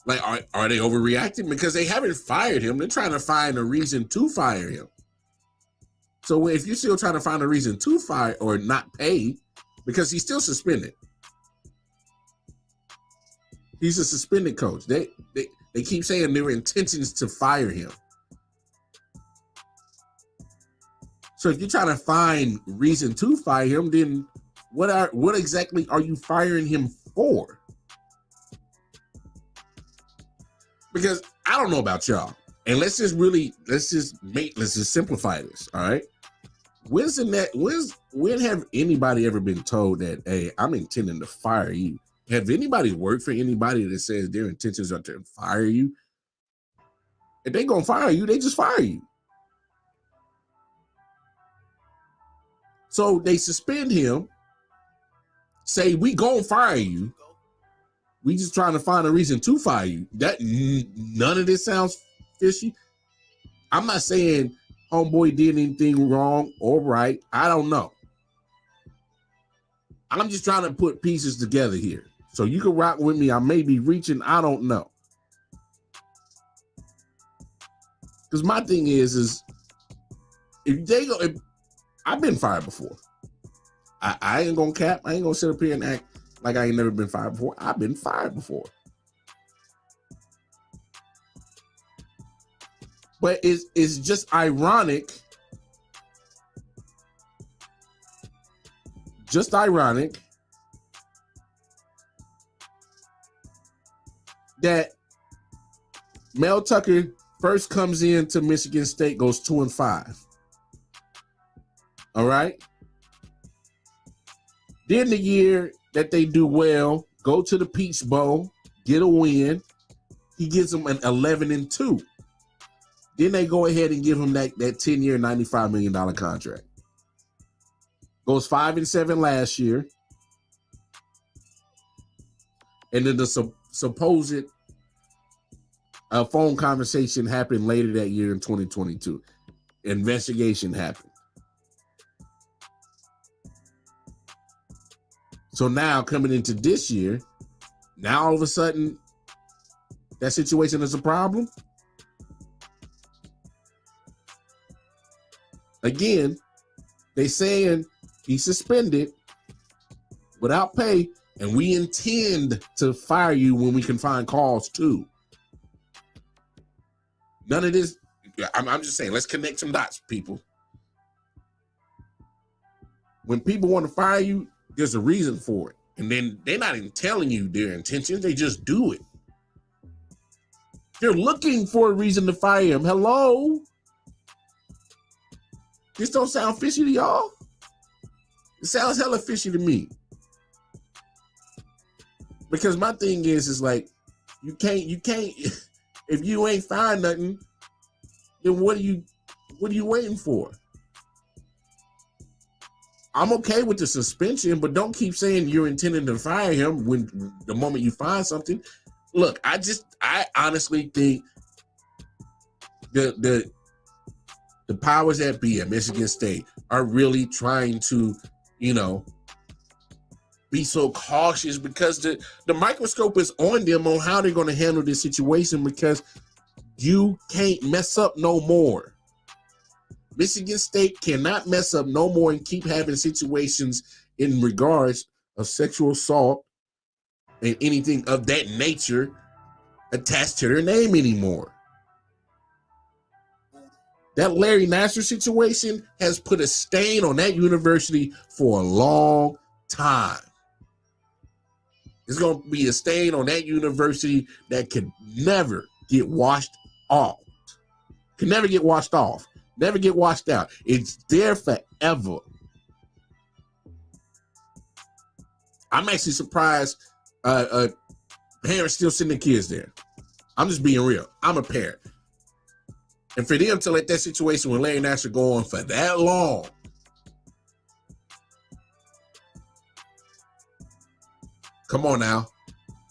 D: Like, are they overreacting? Because they haven't fired him. They're trying to find a reason to fire him. So if you're still trying to find a reason to fire or not pay, because he's still suspended. He's a suspended coach. They keep saying there were intentions to fire him. So if you're trying to find reason to fire him, then what exactly are you firing him for? Because I don't know about y'all. And let's just simplify this, all right? When have anybody ever been told that, hey, I'm intending to fire you? Have anybody worked for anybody that says their intentions are to fire you? If they gonna fire you, they just fire you. So they suspend him, say, we gonna fire you. We just trying to find a reason to fire you. That none of this sounds fishy. I'm not saying homeboy did anything wrong or right. I don't know. I'm just trying to put pieces together here. So you can rock with me. I may be reaching. I don't know. Because my thing is if I've been fired before. I ain't gonna cap. I ain't gonna sit up here and act like I ain't never been fired before. I've been fired before. But it's just ironic. Just ironic that Mel Tucker first comes into Michigan State, goes 2-5. All right. Then the year that they do well, go to the Peach Bowl, get a win. He gives them an 11-2. Then they go ahead and give him that 10-year, $95 million contract. Goes 5-7 last year. And then the supposed phone conversation happened later that year in 2022. Investigation happened. So now coming into this year, now all of a sudden that situation is a problem. Again, they saying he's suspended without pay, and we intend to fire you when we can find cause too. None of this. I'm just saying, let's connect some dots, people. When people want to fire you, there's a reason for it. And then they're not even telling you their intentions. They just do it. They're looking for a reason to fire him. Hello? This don't sound fishy to y'all? It sounds hella fishy to me. Because my thing is like, you can't, if you ain't find nothing, then what are you waiting for? I'm okay with the suspension, but don't keep saying you're intending to fire him when the moment you find something. Look, I honestly think the powers that be at Michigan State are really trying to, be so cautious because the microscope is on them on how they're going to handle this situation, because you can't mess up no more. Michigan State cannot mess up no more and keep having situations in regards of sexual assault and anything of that nature attached to their name anymore. That Larry Nassar situation has put a stain on that university for a long time. It's going to be a stain on that university that can never get washed off. Can never get washed off. Never get washed out. It's there forever. I'm actually surprised parents still sending kids there. I'm just being real. I'm a parent. And for them to let that situation with Larry Nassar go on for that long, come on now.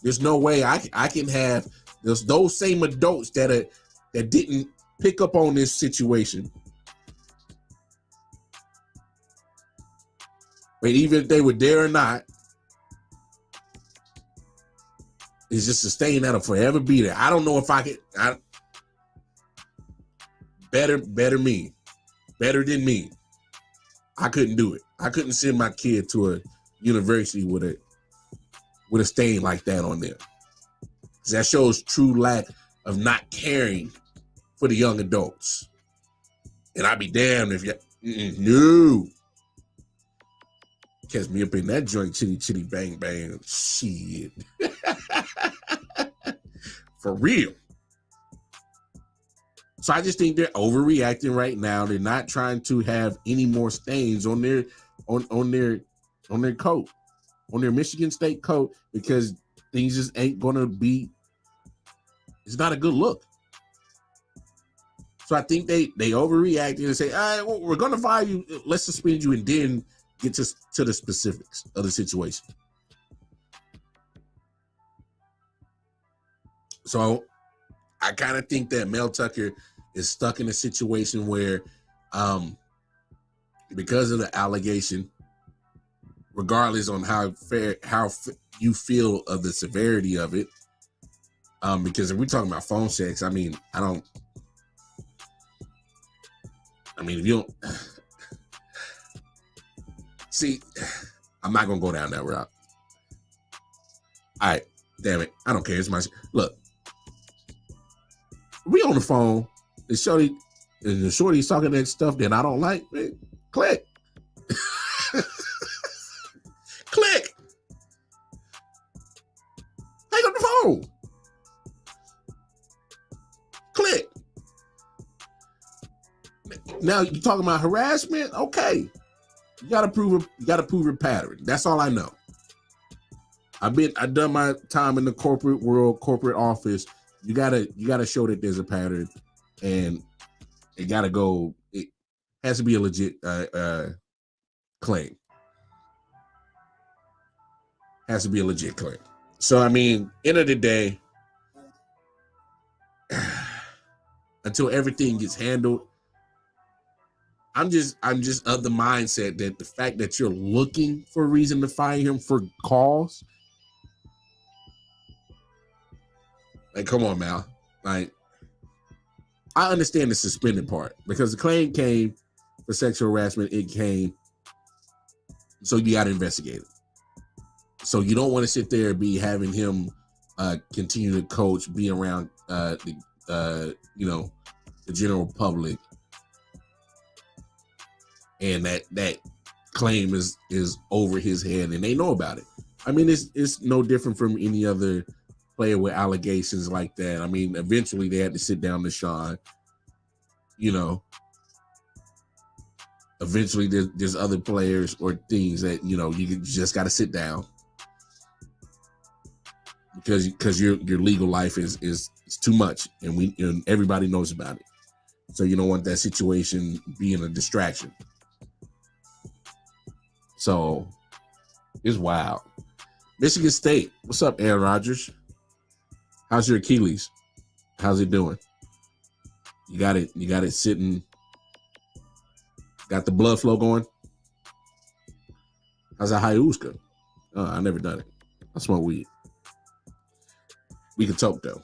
D: There's no way I can have those same adults that didn't pick up on this situation. But even if they were there or not, it's just a stain that'll forever be there. I don't know if I could. Better than me. I couldn't do it. I couldn't send my kid to a university with a stain like that on there. That shows true lack of not caring for the young adults. And I'd be damned if no. Catch me up in that joint, chitty chitty bang bang. Shit. For real. So I just think they're overreacting right now. They're not trying to have any more stains on their coat, on their Michigan State coat, because things just ain't gonna be. It's not a good look. So I think they overreacted and say, all right, well, we're gonna fire you. Let's suspend you and then get to the specifics of the situation. So I kind of think that Mel Tucker is stuck in a situation where, because of the allegation, regardless on how you feel of the severity of it, because if we're talking about phone sex, if you don't see, I'm not gonna go down that route. All right, damn it, I don't care. It's my look. We on the phone, and the shorty's talking that stuff that I don't like, man, click. Click. Hang up the phone. Click. Now you talking about harassment? Okay. You gotta prove a pattern. That's all I know. I've done my time in the corporate world, corporate office. You gotta show that there's a pattern, and it gotta go. It has to be a legit claim. Has to be a legit claim. So end of the day, until everything gets handled, I'm just of the mindset that the fact that you're looking for a reason to fire him for cause. Like, come on, Mal. Like, I understand the suspended part because the claim came for sexual harassment. It came, so you got to investigate it. So you don't want to sit there and be having him continue to coach, be around the general public, and that claim is over his head, and they know about it. It's no different from any other player with allegations like that. Eventually they had to sit down to Sean. Eventually there's other players or things that you just got to sit down because your legal life is too much, and everybody knows about it. So you don't want that situation being a distraction. So it's wild. Michigan State, what's up, Aaron Rodgers? How's your Achilles? How's it doing? You got it sitting. Got the blood flow going? How's that ayahuasca? Oh, I never done it. I smoke weed. We can talk though.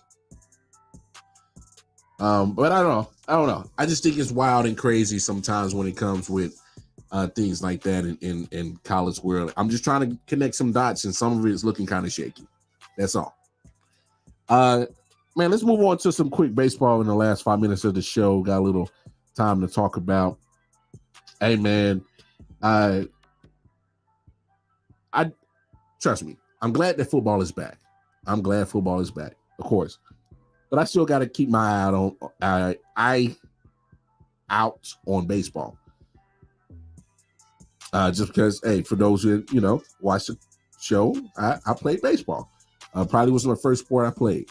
D: But I don't know. I just think it's wild and crazy sometimes when it comes with things like that in college world. I'm just trying to connect some dots, and some of it is looking kind of shaky. That's all. Man, let's move on to some quick baseball in the last 5 minutes of the show. Got a little time to talk about. Hey, man, I trust me. I'm glad that football is back. I'm glad football is back, of course, but I still got to keep my eye out on baseball. Just because, hey, for those who watch the show, I played baseball. Probably was my first sport I played.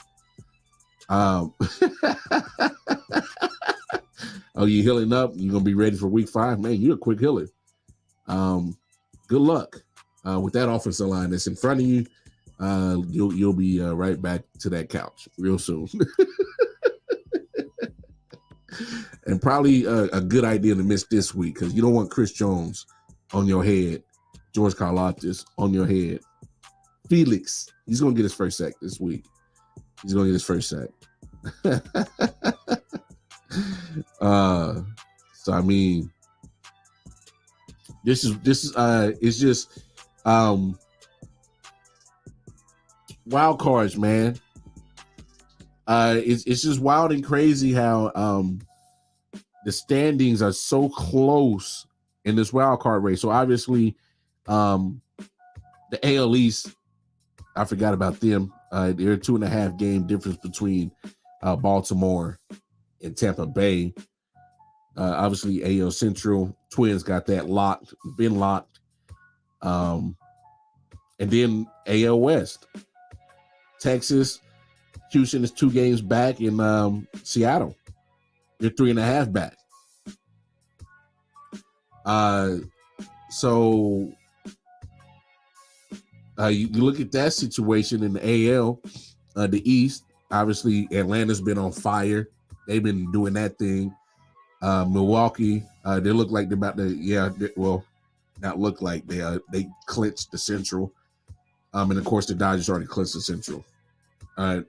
D: Oh, you healing up? You're gonna be ready for week 5, man. You're a quick healer. Good luck with that offensive line that's in front of you. You'll be right back to that couch real soon. And probably a good idea to miss this week because you don't want Chris Jones on your head, George Karlaftis on your head. Felix, he's gonna get his first sack this week. He's gonna get his first sack. So I mean, this is it's just wild cards, man. It's just wild and crazy how the standings are so close in this wild card race. So obviously, the AL East, I forgot about them. They're a 2.5 game difference between Baltimore and Tampa Bay. Obviously, AL Central, Twins got that been locked. And then AL West, Texas, Houston is 2 games back in Seattle. They're 3.5 back. So you look at that situation in the AL, the East. Obviously, Atlanta's been on fire. They've been doing that thing. Milwaukee, they look like they're about to, not look like they clinched the Central. And of course, the Dodgers already clinched the Central. The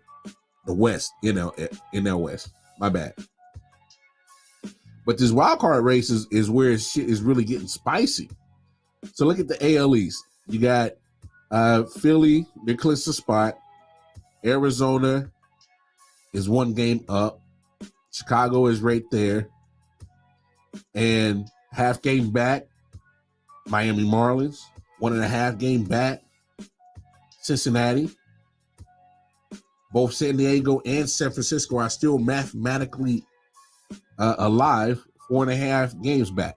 D: West, NL West. My bad. But this wild card race is where shit is really getting spicy. So look at the AL East. You got Philly, they clinched the spot. Arizona is 1 game up. Chicago is right there. And half game back, Miami Marlins. 1.5 game back, Cincinnati. Both San Diego and San Francisco are still mathematically alive, 4.5 games back.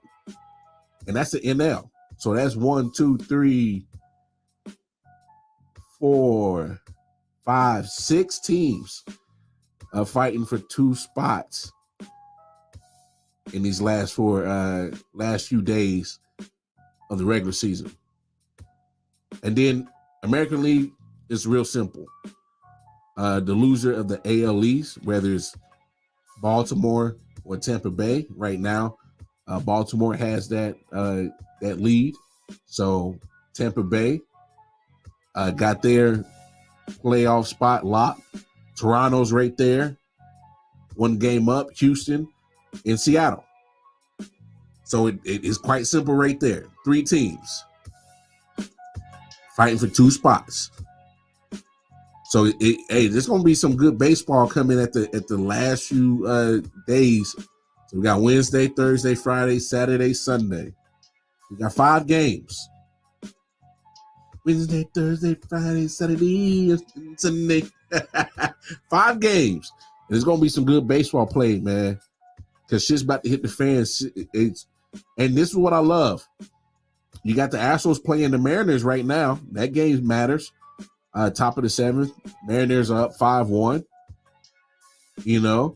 D: And that's the NL. So that's 1, 2, 3, 4, 5, 6 teams fighting for 2 spots in these last few days of the regular season. And then American League is real simple. The loser of the AL East, whether it's Baltimore or Tampa Bay, right now, Baltimore has that lead. So Tampa Bay got their playoff spot locked. Toronto's right there, 1 game up. Houston and Seattle. So it is quite simple right there. 3 teams fighting for 2 spots. So there's gonna be some good baseball coming at the last few days. So we got Wednesday, Thursday, Friday, Saturday, Sunday. We got 5 games. Wednesday, Thursday, Friday, Saturday, Sunday. 5 games. And there's gonna be some good baseball played, man. Because shit's about to hit the fans. And this is what I love. You got the Astros playing the Mariners right now. That game matters. Top of the 7th. Mariners are up 5-1. The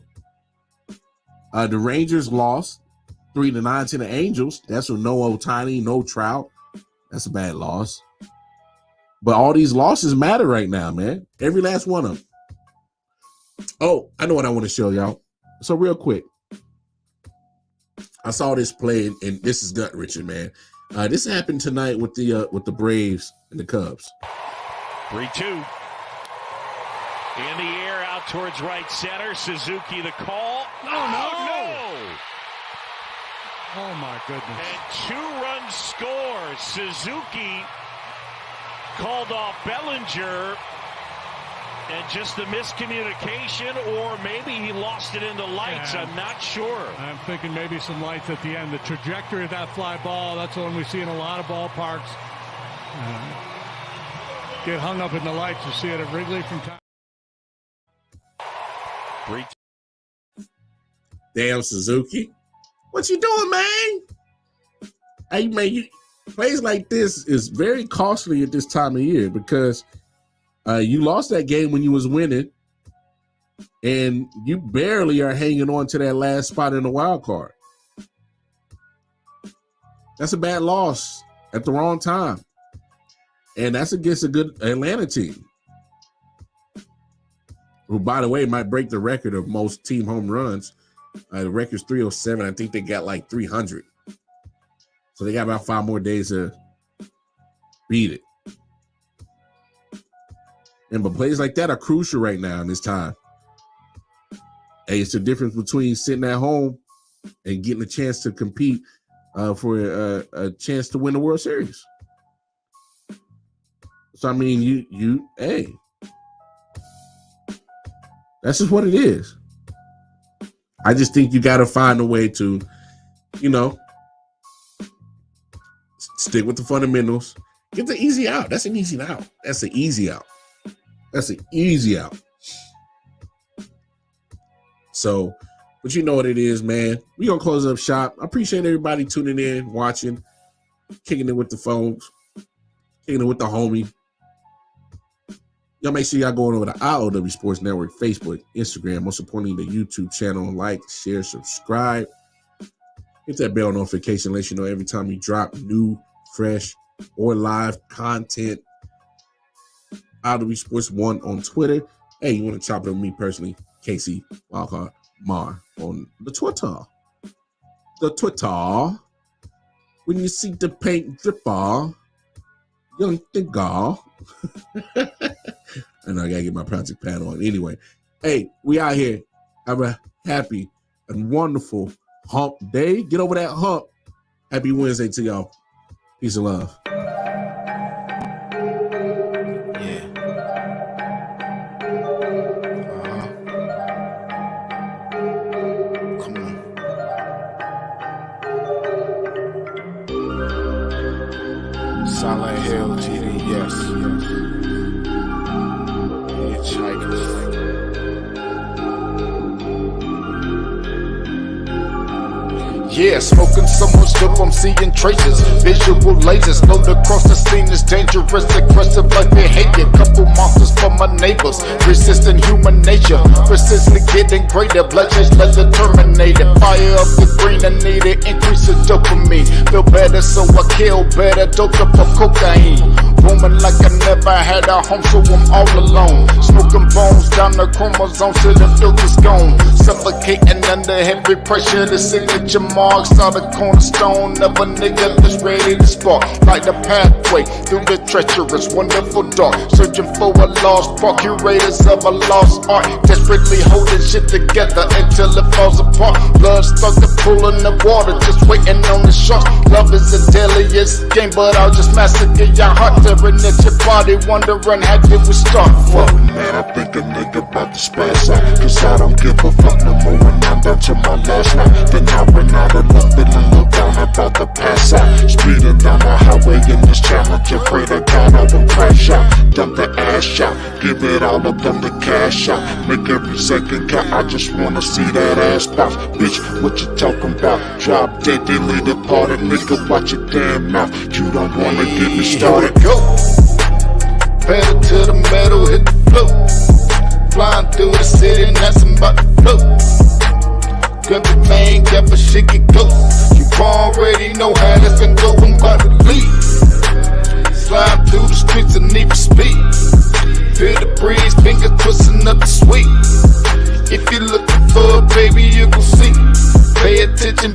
D: Rangers lost 3-9 to the Angels. That's with no Ohtani, no Trout. That's a bad loss. But all these losses matter right now, man. Every last one of them. Oh, I know what I want to show y'all. So real quick. I saw this play, and this is gut wrenching, man. This happened tonight with the Braves and the Cubs.
H: 3-2. In the air, out towards right center. Suzuki the call. No.
I: Oh, my goodness.
H: And 2-run score. Suzuki called off Bellinger. And just the miscommunication, or maybe he lost it in the lights. I'm not sure.
I: I'm thinking maybe some lights at the end. The trajectory of that fly ball, that's one we see in a lot of ballparks. Get hung up in the lights. You see it at Wrigley from time.
H: 3-2.
D: Damn, Suzuki. What you doing, man? Hey, man, plays like this is very costly at this time of year because you lost that game when you was winning, And you barely are hanging on to that last spot in the wild card. That's a bad loss at the wrong time. And that's against a good Atlanta team, who, by the way, might break the record of most team home runs. The record's 307. I think they got like 300. So they got about 5 more days to beat it. But plays like that are crucial right now in this time. Hey, it's the difference between sitting at home and getting a chance to compete for a chance to win the World Series. So, I mean, hey, that's just what it is. I just think you got to find a way to, stick with the fundamentals. Get the easy out. That's an easy out. That's an easy out. That's an easy out. So, but you know what it is, man. We're going to close up shop. I appreciate everybody tuning in, watching, kicking it with the phones, kicking it with the homie. Y'all make sure y'all going over to I.O.W Sports Network, Facebook, Instagram, most importantly, the YouTube channel. Like, share, subscribe. Hit that bell notification, let you know every time we drop new, fresh, or live content. I.O.W Sports 1 on Twitter. Hey, you want to chop it with me personally? Casey Wildcard Mar on the Twitter. The Twitter. When you see the paint dripper, young thinker. I know I gotta get my project pad on. Anyway, hey, we out here. Have a happy and wonderful hump day. Get over that hump. Happy Wednesday to y'all. Peace and love.
A: Silent Hill TV, yes. Hitchhikers.
B: Yeah, smoking so much dope, I'm seeing traces. Visual lasers load across the scene is dangerous, aggressive like behavior. Couple monsters for my neighbors, resisting human nature. Persistently getting greater, bloodshed leather terminated. Fire up the green, I need it, increase the dopamine. Feel better, so I kill better, doped up of cocaine. Booming like I never had a home, so I'm all alone. Smoking bones down the chromosomes till the filter's gone. Suffocating under heavy pressure, the signature marks are the cornerstone of a nigga that's ready to spark. Like the pathway through the treacherous, wonderful dark. Searching for a lost spark, curators of a lost art. Desperately holding shit together until it falls apart. Blood stuck to pool in the water, just waiting on the sharks. Love is the deadliest game, but I'll just massacre your heart. Tearing at your body, wondering how did we start?
C: Fuck man, I think a nigga about to spaz out. Cause I don't give a fuck no more when I'm down to my last night. Then I went out of love, feeling look down about to pass out. Speeding down the highway in this challenge, afraid of God I will crash out. Dump the ash out, give it all up on the cash out. Make every second count, I just wanna see that ass bounce. Bitch, what you talking about? Drop dead, delete the party, nigga, watch your damn mouth. You don't wanna get me started.
B: Go. Pedal to the metal, hit the floor. Flying through the city, and that's about to float. Grab the main, grab a shaky go. You already know how this can go, I'm about to leave. Slide through the streets and need for speed. Feel the breeze, finger twisting up the sweet. If you're looking for a baby, you gon' see. Pay attention.